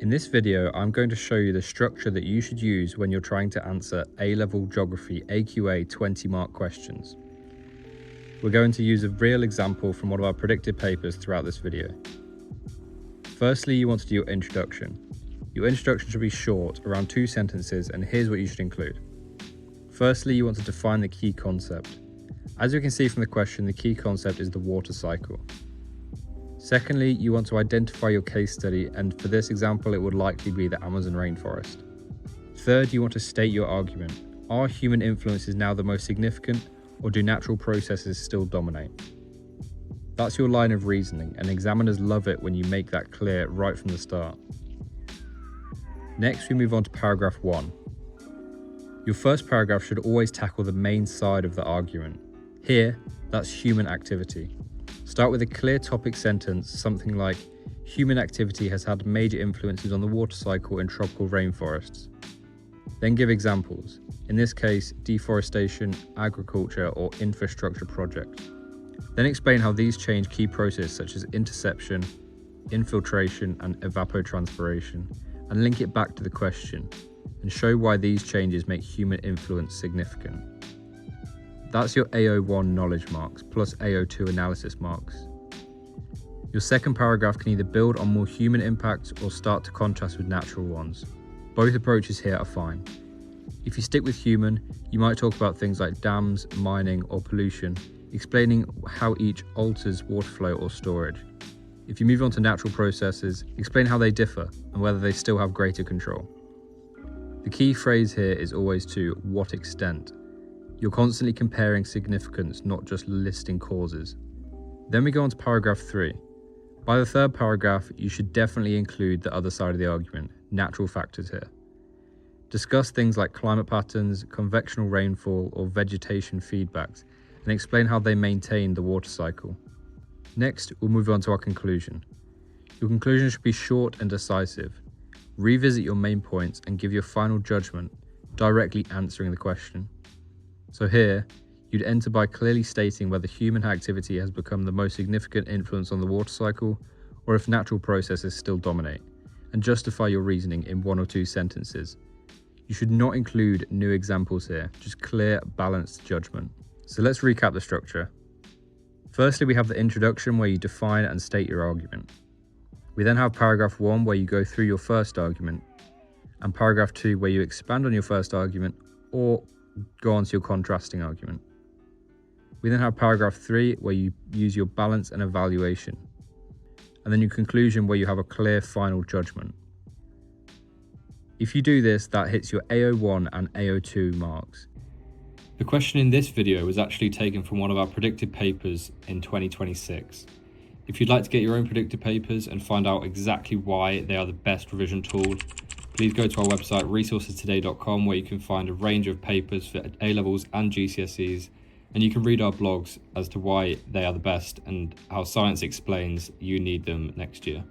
In this video, I'm going to show you the structure that you should use when you're trying to answer A-Level Geography AQA 20-mark questions. We're going to use a real example from one of our predicted papers throughout this video. Firstly, you want to do your introduction. Your introduction should be short, around 2 sentences, and here's what you should include. Firstly, you want to define the key concept. As you can see from the question, the key concept is the water cycle. Secondly, you want to identify your case study, and for this example, it would likely be the Amazon rainforest. Third, you want to state your argument. Are human influences now the most significant, or do natural processes still dominate? That's your line of reasoning, and examiners love it when you make that clear right from the start. Next, we move on to paragraph 1. Your first paragraph should always tackle the main side of the argument. Here, that's human activity. Start with a clear topic sentence, something like, human activity has had major influences on the water cycle in tropical rainforests. Then give examples, in this case, deforestation, agriculture, or infrastructure projects. Then explain how these change key processes such as interception, infiltration, and evapotranspiration, and link it back to the question, and show why these changes make human influence significant. That's your AO1 knowledge marks, plus AO2 analysis marks. Your second paragraph can either build on more human impacts or start to contrast with natural ones. Both approaches here are fine. If you stick with human, you might talk about things like dams, mining, or pollution, explaining how each alters water flow or storage. If you move on to natural processes, explain how they differ and whether they still have greater control. The key phrase here is always to what extent. You're constantly comparing significance, not just listing causes. Then we go on to paragraph 3. By the third paragraph, you should definitely include the other side of the argument, natural factors here. Discuss things like climate patterns, convectional rainfall, or vegetation feedbacks, and explain how they maintain the water cycle. Next, we'll move on to our conclusion. Your conclusion should be short and decisive. Revisit your main points and give your final judgment, directly answering the question. So here, you'd enter by clearly stating whether human activity has become the most significant influence on the water cycle, or if natural processes still dominate, and justify your reasoning in 1 or 2 sentences. You should not include new examples here, just clear, balanced judgment. So let's recap the structure. Firstly, we have the introduction where you define and state your argument. We then have paragraph 1 where you go through your first argument, and paragraph 2 where you expand on your first argument or go on to your contrasting argument. We then have paragraph 3 where you use your balance and evaluation, and then your conclusion where you have a clear final judgment. If you do this, that hits your AO1 and AO2 marks. The question in this video was actually taken from one of our predicted papers in 2026. If you'd like to get your own predicted papers and find out exactly why they are the best revision tool, please go to our website resourcestoday.com, where you can find a range of papers for A-levels and GCSEs, and you can read our blogs as to why they are the best and how science explains you need them next year.